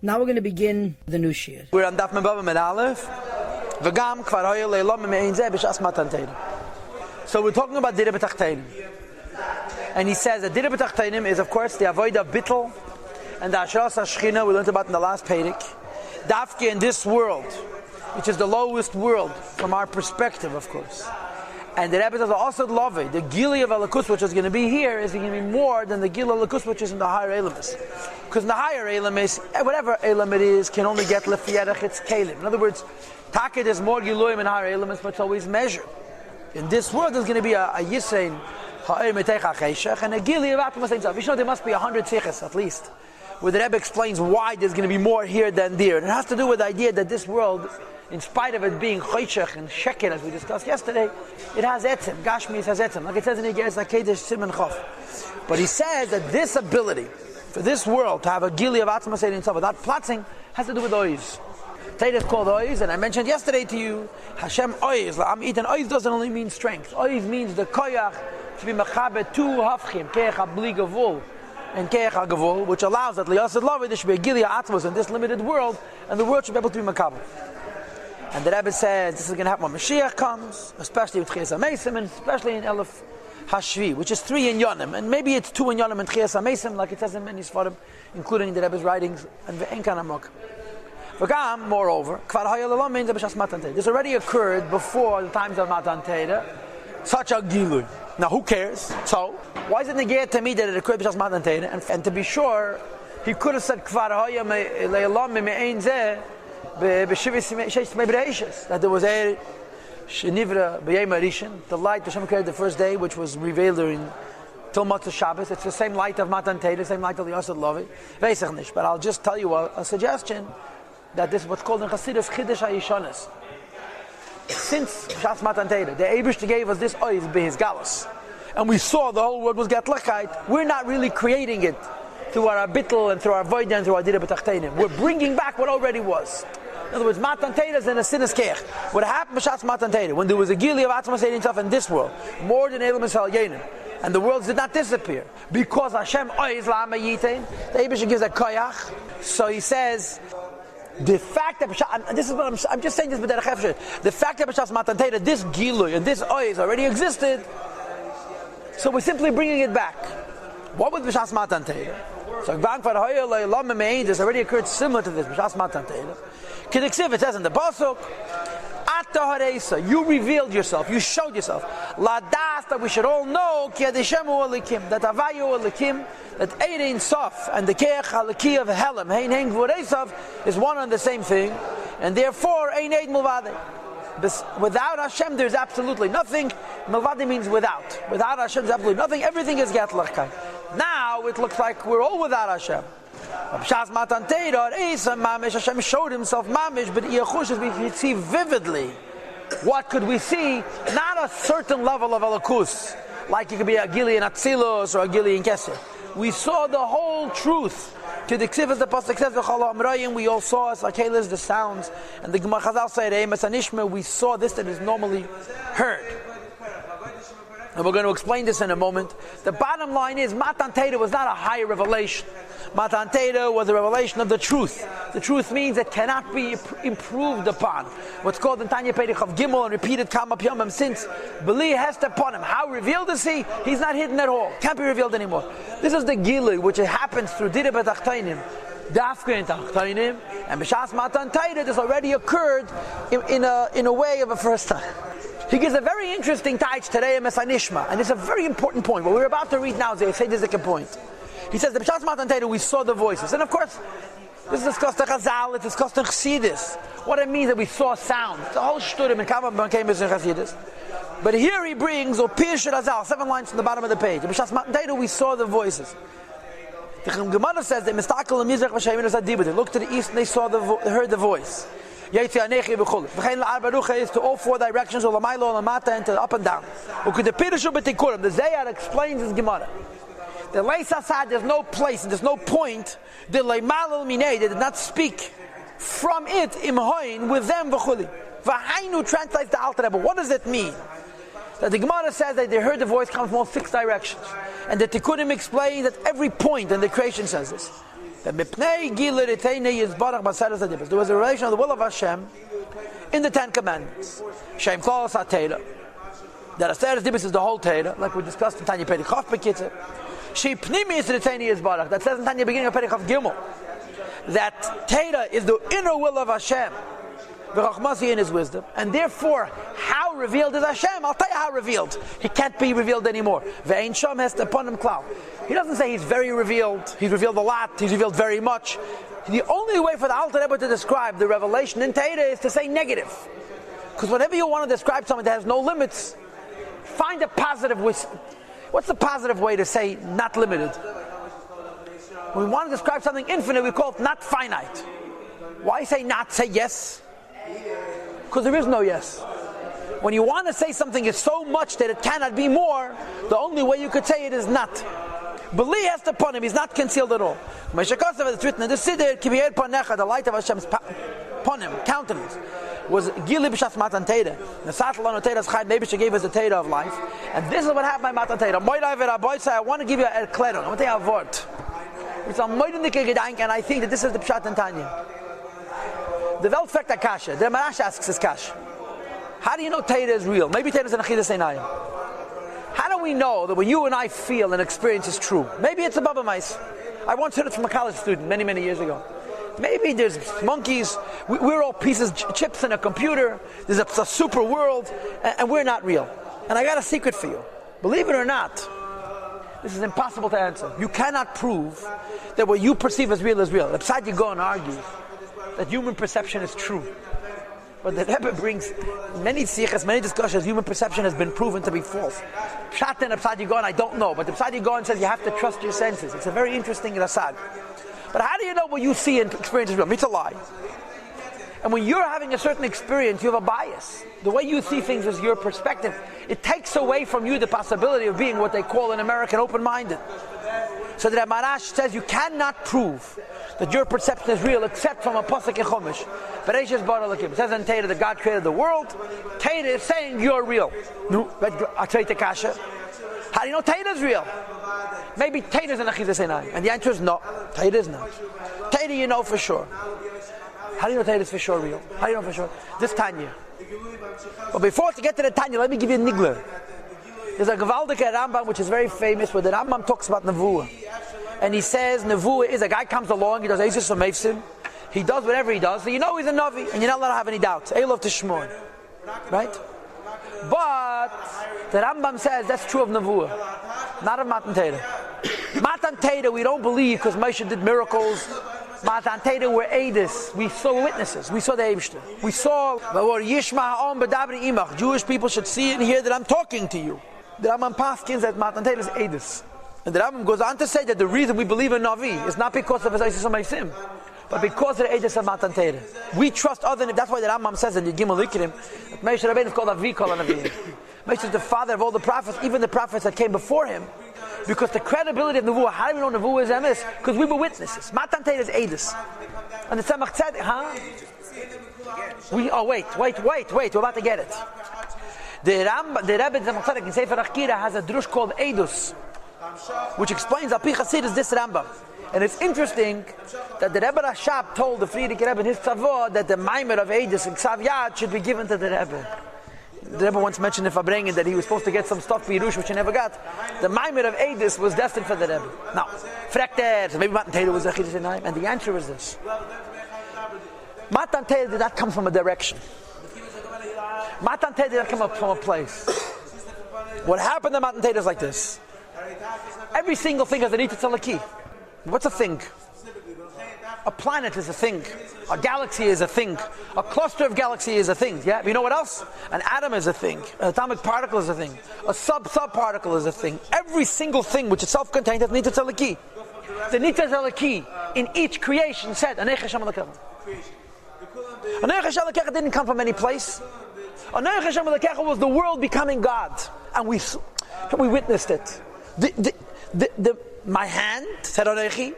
Now we're going to begin the new shir. We're on Daf Mebava Med Aleph. V'gam kvar hoya le'elam me'ein zeh b'shas matan Torah. So we're talking about Dira B'Tachteinim. And he says that Dira B'Tachteinim is, of course, the avoid of Bittel and the Asheras HaShechina we learned about in the last Perek. Dafke in this world, which is the lowest world from our perspective, of course. And the Rebbe says also love it. The Gili of Alakus, which is going to be here, is going to be more than the Gili of Alakus, which is in the higher Elamis. Because in the higher Elamis, whatever Elam it is, can only get Lefierach, it's Kalim. In other words, Taka, there's more Giluim in higher Elamis, but it's always measured. In this world, there's going to be a Yisrein, Ha'er Metech HaCheshach, and a Gili of Atmas Ein. You know, there must be 100 Siches at least, where the Rebbe explains why there's going to be more here than there. And it has to do with the idea that this world, in spite of it being Cheshach and Sheker, as we discussed yesterday, it has Etzem. Gashmis has Etzem. Like it says in Igez HaKedesh Siman Chof. But he says that this ability for this world to have a Gili of Atmas Ein itself without platzing has to do with Oiz. Torah is called Oiz, and I mentioned yesterday to you, Hashem Oiz, La'am Iten. Oiz doesn't only mean strength. Oiz means the koyach to be mechabe two hafchim, keich habli gavul, and keich hagavul, which allows that Liyasad Lavi, there should be a Gili Atmos in this limited world, and the world should be able to be mechabe. And the Rebbe says this is going to happen when Mashiach comes, especially with Tchias HaMeisim, and especially in Elef Hashvi, which is 3 in Yonim, and maybe it's 2 in Yonim and Tchias HaMeisim, like it says in many Sfarim, including the Rebbe's writings, and Ve'enkan HaMok. V'gam, moreover, Kvar Haya L'Lam means B'Shas Matan Torah. This already occurred before the times of Matan Torah, such a Gilui. Now who cares? So, why is it negate to me that it occurred B'Shas Matan Torah? And to be sure, he could have said Kvar Haya L'Lam me'ein zeh that there was a Shenivra B'Yem HaRishon, the light Hashem created the first day, which was revealed during till Motzei Shabbos. It's the same light of Matan Torah, the same light of the Yossi Lovi. But I'll just tell you a suggestion that this is what's called in Chassidus Chiddush HaYishonos. Since Shas Matan Torah, the Eibishter gave us this Oiz B'His Galus, and we saw the whole world was Gatlachite. We're not really creating it through our Bittel and through our Void and through our Dira B'Tachteinim. We're bringing back what already was. In other words, Matan Torah is in a Sinus Keich. What happened with Shas Matan Torah, when there was a Gili of Atmas Ein Sof in this world, more than Elam Yisrael Yenim, and the worlds did not disappear, because Hashem Oiz La'ama Yitain, the Eibishter gives a Koyach. So he says, the fact that this is what I'm just saying this, but the fact that B'Shas Matan Torah, this Gilui and this Oiz already existed, so we're simply bringing it back. What was B'Shas Matan Torah? So this already occurred similar to this B'Shas Matan Torah. K'diksiv, it says in the pasuk, Ata Haresa, you revealed yourself, you showed yourself. Ladas, that we should all know, Ki Adishemu Alikim, that Avayu Alikim, that Ein Sof and the Keich Halaki of Helam, Hein Hein Gvuresav, is one and the same thing, and therefore Ein Eid Mulvade. Without Hashem, there's absolutely nothing. Mulvade means without. Without Hashem, there's absolutely nothing. Everything is Gatlachkai. Now it looks like we're all without Hashem. B'Shas Matan Torah, Hashem showed himself mamish, but Yechush, we see vividly. What could we see? Not a certain level of Alakus, like it could be a Gili in Atzilus or a Gili in Keser. We saw the whole truth. To the Ksiv, as the Pasuk says, we all saw as like the sounds, and the Gemara Chazal said, we saw this that is normally heard. And we're going to explain this in a moment. The bottom line is, Matan Torah was not a higher revelation. Matan Torah was a revelation of the truth. The truth means it cannot be improved upon. What's called in Tanya Perich of Gimel and repeated Kama Piyamim since Beli Hester upon him. How revealed is he? He's not hidden at all. Can't be revealed anymore. This is the Gili, which happens through Dira B'Tachteinim. Dafka in Tachteinim, and B'Shas Matan Torah, this already occurred in a way of a first time. He gives a very interesting taich today in Mesanishma, and it's a very important point. What we're about to read now is a second point. He says, the B'Shas Matan Torah, we saw the voices. And of course, this is discussed in Chazal, it's discussed in Chassidus. What it means that we saw sound. The whole shturim in Kama came in Chassidus. But here he brings, or Pirshat Chazal, 7 lines from the bottom of the page. The B'Shas Matan Torah, we saw the voices. The Gemara says, they looked to the east and they heard the voice. Is to all 4 directions, or Lamailo, or Lamata, and to up and down. The Zayar explains his Gemara. The Leis Asad, there's no place and there's no point. The Leimalal Minei, they did not speak from it, imhoin, with them, v'chuli. V'hainu translates the Alter Rebbe. What does it mean? That the Gemara says that they heard the voice come from all 6 directions. And the Tikkunim explain that every point in the creation says this. There was a relation of the will of Hashem in the Ten Commandments. Shem Kol Satela. That Aseret Dibus is the whole Torah, like we discussed in Tanya Perich Chof Bekitzer. She Pnimi is the Tanya Yisbarach. That says in Tanya beginning of Perich Chof Gimel. That Torah is the inner will of Hashem. V'chachmasi in His wisdom, and therefore, how revealed is Hashem? I'll tell you how revealed. He can't be revealed anymore. Ve'ein sham has upon him cloud. He doesn't say He's very revealed. He's revealed a lot. He's revealed very much. The only way for the Alter Rebbe to describe the revelation in Torah is to say negative, because whenever you want to describe something that has no limits, find a positive. What's the positive way to say not limited? When we want to describe something infinite, we call it not finite. Why say not? Say yes. Because there is no yes. When you want to say something is so much that it cannot be more, the only way you could say it is not. Beli has to upon him, he's not concealed at all. It's written in the Siddur, the light of Hashem's upon him, countenance, was Gili B'Shas Matan Torah. The Satel on Torah's Chayim, maybe she gave us the Torah of life. And this is what happened by Matan Torah. I want to give you a klero. I want to tell you a word. It's a moidendike gedanke, and I think that this is the Pshat in Tanya. The Welt fragt a kasha. The Marash asks his kasha. How do you know Torah is real? Maybe Torah is an Achidas Einayim. How do we know that what you and I feel and experience is true? Maybe it's a Baba Mais. I once heard it from a college student many, many years ago. Maybe there's monkeys. We're all pieces, chips in a computer. There's a super world, and we're not real. And I got a secret for you. Believe it or not, this is impossible to answer. You cannot prove that what you perceive as real is real. The Pshat you go and argue that human perception is true. But the Rebbe brings many sichas, many discussions. Human perception has been proven to be false. Pshat and Pshat you go and I don't know. But the Pshat you go and says you have to trust your senses. It's a very interesting rasad. But how do you know what you see and experience is real? It's a lie. And when you're having a certain experience, you have a bias. The way you see things is your perspective. It takes away from you the possibility of being what they call in American open-minded. So the Marash says you cannot prove that your perception is real except from a pasuk in Chumash. Bereshis bara Elokim. It says in Torah that God created the world. Torah is saying you're real. No, I tell you the kasha. How do you know Torah is real? Maybe Torah is an Achidas Einayim. And the answer is no. Torah is not. Torah you know for sure. How do you know Torah is for sure real? How do you know for sure? This Tanya. But before to get to the Tanya, let me give you a nigler. There's a Gewaldike Rambam which is very famous where the Rambam talks about Nevuah. And he says Nevuah is a guy comes along, he does Eizus or Meifsim, he does whatever he does, so you know he's a Navi, and you're not allowed to have any doubts. Eilov Tishmon. Right? But the Rambam says that's true of Nevuah, not of Matan Torah. Matan Torah we don't believe because Moshe did miracles. Matan Torah we're Eidus. We saw witnesses. We saw the Eibshter. We saw Jewish people should see and hear that I'm talking to you. The Rambam Paskins that Matan Torah is Eidus. And the Rambam goes on to say that the reason we believe in Navi is not because of his Eisus Meisim, but because of the Eidus of Matan Torah. We trust other than, that's why the Rambam says in the Gimel Ikrim, that Moshe Rabbeinu is called Avi Kol Hanavim. Moshe is the father of all the prophets, even the prophets that came before him, because the credibility of Nevuah, how do we know Nevuah is Emes? Because we were witnesses. Matan Torah is Eidus. And the Tzemach Tzedek, wait, we're about to get it. The Rebbe Tzemach Tzedek in Sefer Achkira has a drush called Eidus, which explains Al Pi Chasidus this Rambam. And it's interesting that the Rebbe Rashab told the Frierdiker Rebbe in his Tzavor that the Maimer of Eidus and Ksav Yad should be given to the Rebbe. The Rebbe once mentioned in Fabrengen that he was supposed to get some stuff for Yerush which he never got. The Maimer of Eidus was destined for the Rebbe. Now, Frekter, so maybe Matan Torah was a Achidas Einayim, and the answer is this. Matan Torah did not come from a direction. Matan Torah did not come up from a place. What happened to Matan Torah is like this. Every single thing has a need to tell a key. What's a thing? A planet is a thing. A galaxy is a thing. A cluster of galaxies is a thing. Yeah? But you know what else? An atom is a thing. An atomic particle is a thing. A sub-particle is a thing. Every single thing which is self-contained has a need to tell a key. The need to tell a key in each creation said, Anei Hashem Elokecha. Anei Hashem Elokecha didn't come from any place. Anei Hashem Elokecha was the world becoming God. And we witnessed it. My hand said Anechi,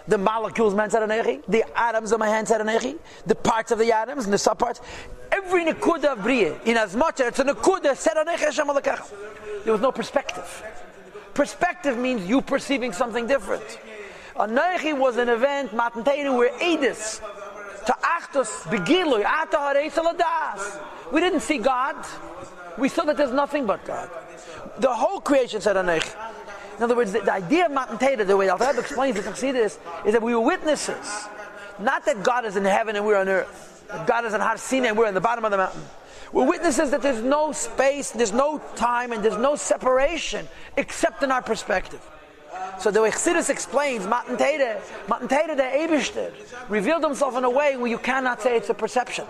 the molecules man said Anechi, the atoms of my hand said Anechi, the parts of the atoms and the subparts, every nekuda of Bria, in as much as it's a nekuda said Anechi Hashem Elokecha. There was no perspective. Perspective means you perceiving something different. Anochi was an event, Matan Torah, where Edis, to Achtos, Begilui, Ata Hareis Aladas. We didn't see God. We saw that there's nothing but God. The whole creation said Anochi. In other words, the idea of Matan Torah, the way the Alter Rebbe explains it, is that we were witnesses. Not that God is in heaven and we're on earth. That God is in Har Sinai and we're in the bottom of the mountain. We're witnesses that there's no space, there's no time, and there's no separation except in our perspective. So the way Chassidus explains, Matan Torah, the Eibishter, revealed himself in a way where you cannot say it's a perception.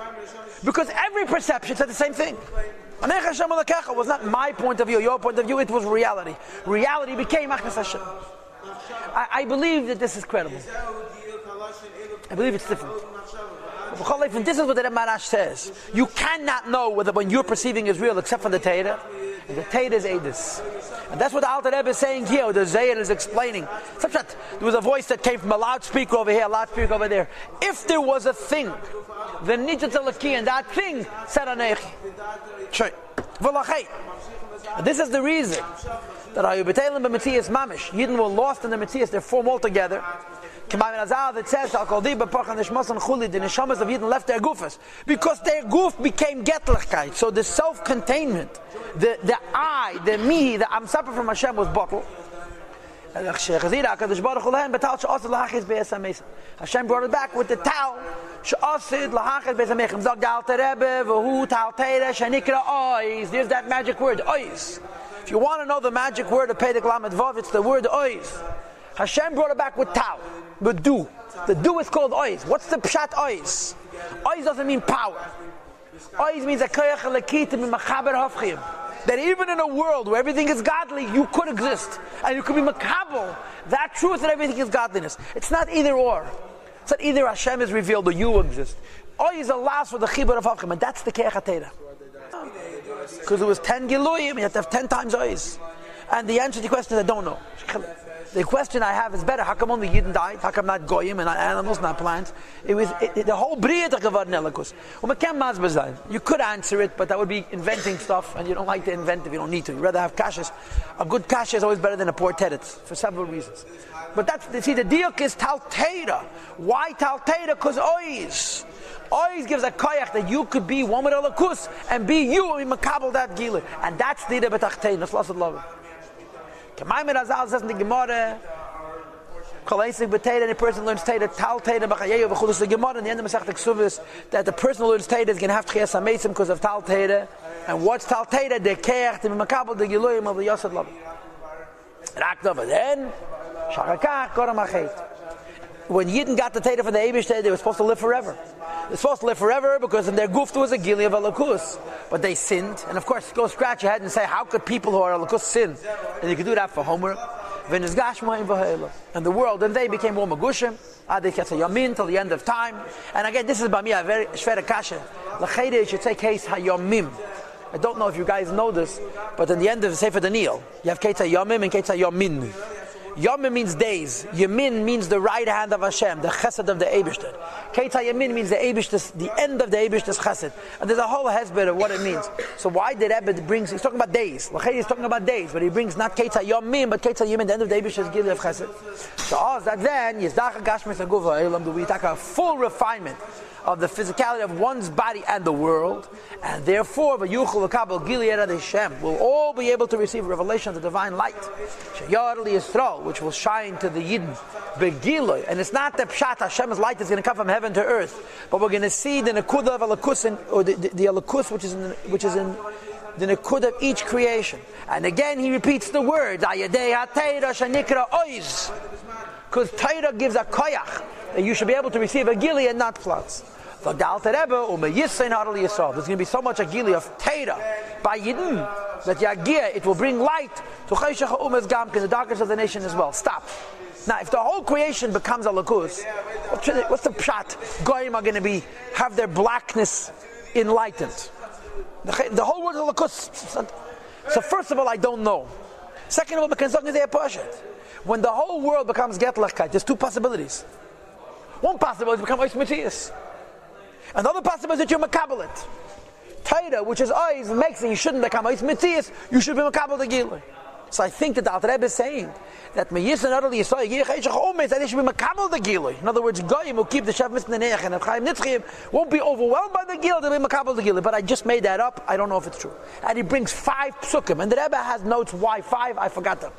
Because every perception said the same thing. Anech Hashem Elokecha was not my point of view, your point of view, it was reality. Reality became Achnas Hashem. I believe that this is credible. I believe it's different. This is what the Marash says. You cannot know whether when you're perceiving is real except for the Torah. And the Torah is Edis. And that's what the Alter Rebbe is saying here, or the Zayir is explaining. There was a voice that came from a loudspeaker over here, a loudspeaker over there. If there was a thing, the Nijat Elaki, and that thing said Anechi. And this is the reason that Ayubeteilim b'Metzias Mamish, Yidden were lost in the Metzias, they form all together. It says the neshamas of Yidden left their gufas because their goof became getlichkeit. So the self-containment, the I, the me, the I'm separate from Hashem was bottled. Hashem brought it back with the tal. There's that magic word, ois. If you want to know the magic word of Pedek Lamed Vav, it's the word ois. Hashem brought it back with tal, with du. The du is called ois. What's the pshat ois? Ois doesn't mean power. Ois means a koyach elokit mimachaber hafchim. That even in a world where everything is godly, you could exist. And you could be makabel. That truth that everything is godliness. It's not either or. It's not either Hashem is revealed or you exist. Ois allows for the chibur of hafchim. And that's the keach hatera. Because it was 10 giluyim, you have to have 10 times ois. And the answer to the question is I don't know. The question I have is better. How come only Yidden died? How come not goyim and not animals, not plants? The whole bria geworden elikus. You could answer it, but that would be inventing stuff, and you don't like to invent if you don't need to. You rather have kashas. A good kasha is always better than a poor teretz for several reasons. But the diuk is tal teira. Why tal teira? Because ois. Ois gives a koyach that you could be one with elikus and be you and makabel that gila, and that's the betachtein. That's lost love. K'mayim Razal says in the Gemara, Kolaisik b'Teira, any person learns Teira, Tal Teira b'Chayeyu v'Chulus. The Gemara in the end of Masechet Ksuvos that the person who learns Teira is going to have Tchias HaMeisim because of Tal Teira. And what's Tal Teira? The Keach, the Makabel, the Giluyim of the Yossi Love. Rakdova then, Shachakach, Koram Achet. When Yidden got the Teira for the Eibishter, they were supposed to live forever. They're supposed to live forever because in their goof there was a Gili of Alakus. But they sinned. And of course, go scratch your head and say, how could people who are Alakus sin? And you could do that for homework. And the world, and they became more Magushim. They kept a Yamin till the end of time. And again, this is by me a very shvera kasha. L'chayde, you should say case HaYomim. I don't know if you guys know this, but in the end of Sefer Daniel, you have Ketza Yomim and Ketza Yomin. Yomim means days. Yamin means the right hand of Hashem, the chesed of the Eibishter. Ketza Yamin means the Eibishter's, the end of the Eibishter's chesed. And there's a whole hezbollah of what it means. So why did Rebbe brings, he's talking about days. Lachei is talking about days, but he brings not Ketza Yomim, but Ketza Yamin, the end of the Eibishter's gili of chesed. So as that then, Yizdach Gashmis Aguva Elam, we take a full refinement of the physicality of one's body and the world, and therefore we'll all be able to receive revelation of the divine light, which will shine to the Yidden. And it's not the pshat Hashem's light is going to come from heaven to earth, but we're going to see the nekuda of alakus, or the alakus which is in the nekuda of each creation. And again he repeats the words because Torah gives a koyach that you should be able to receive a gili and not floods. There's going to be so much a gili of Torah by Yidden that Yagia, it will bring light to the darkness of the nation as well. Stop. Now, if the whole creation becomes a lakus, what's the pshat? Goyim are going to have their blackness enlightened. The whole world is a lakus. So first of all, I don't know. Second of all, when the whole world becomes getlachkeit, there's two possibilities. One possibility is to become ois mitzias. Another possibility is that you're makabel it. Torah, which is ois, makes it you shouldn't become ois mitzias, you should be makabel the gilui. So I think that the Alter Rebbe is saying that Meyis and Adar Yisrael that they should be makabel the Gilui. In other words, Goyim will keep the Shav Mitzvah Neach and Chaim Nitzchim won't be overwhelmed by the Gilui, they'll be makabel the Gilui. But I just made that up, I don't know if it's true. And he brings 5 psukim, and the Rebbe has notes why 5, I forgot them.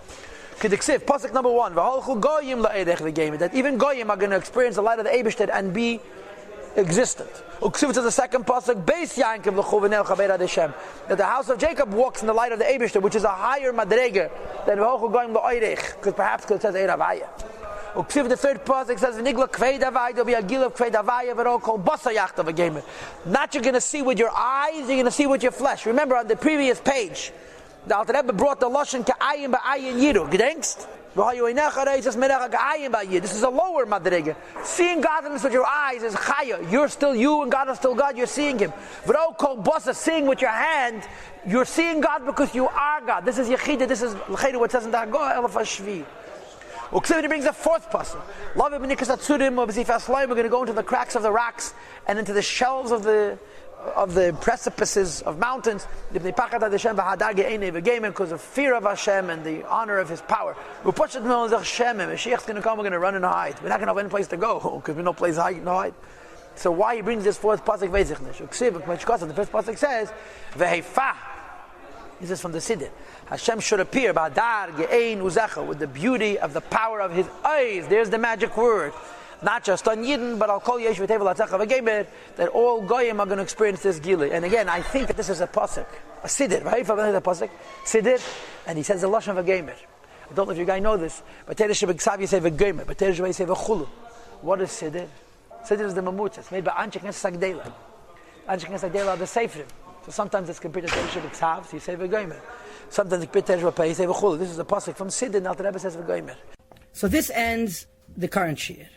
Kediksiv, pasuk number 1, that even Goyim are going to experience the light of the Eibishter and be existent. Uksiv to the second pasuk, Beis Yankiv l'chuvinel chaber ad Hashem, that the house of Jacob walks in the light of the Eibishter, which is a higher madrega than V'holchu Goyim l'oirech, because perhaps it says Eir Havaya. Uksiv the third pasuk says Nigla Kvei Davai, there'll be a gil of Kvei Davai, but all called Basa Yachtav a gamer. Not you're going to see with your eyes, you're going to see with your flesh. Remember on the previous page, the Alter Rebbe brought the lashon Ka'ayin Ba'ayin Yiru. Gedenkst? This is a lower madrega. Seeing godliness with your eyes is chaya. You're still you and God is still God. You're seeing Him. Seeing with your hand, you're seeing God because you are God. This is Yechida. This is what it says in the Haggadah Elef HaShvi. He brings a fourth pasuk. We're going to go into the cracks of the rocks and into the shelves of the precipices of mountains, because of fear of Hashem and the honor of His power. Mashiach's going to come, we're going to run and hide. We're not going to have any place to go, because we have no place to hide. So why he brings this fourth pasuk, the first pasuk says, this is from the Siddur. Hashem should appear with the beauty of the power of His eyes. There's the magic word. Not just on Yidden, but I'll call Yesh V'Tevel Atzachav Agemer, that all Goyim are going to experience this Gilui. And again, I think that this is a pasuk, a Siddur, right? If I'm going to a pasuk, Siddur, and he says the Lashon of Agemer. I don't know if you guys know this, but Teresh B'Ksav you say V'Gemer, but Teresh you say V'Chulu. What is Siddur? Siddur is the Mamutz. It's made by Anshek Nes Sagdela. Anshek Nes Sagdela are the Seifrim. So sometimes it's compared to Teresh B'Ksav, so you say V'Gemer. Sometimes it's compared to Teresh B'Pei, you say V'Chulu. This is a pasuk from Siddur, and the Alter Rebbe says V'Gemer. So this ends the current shiur.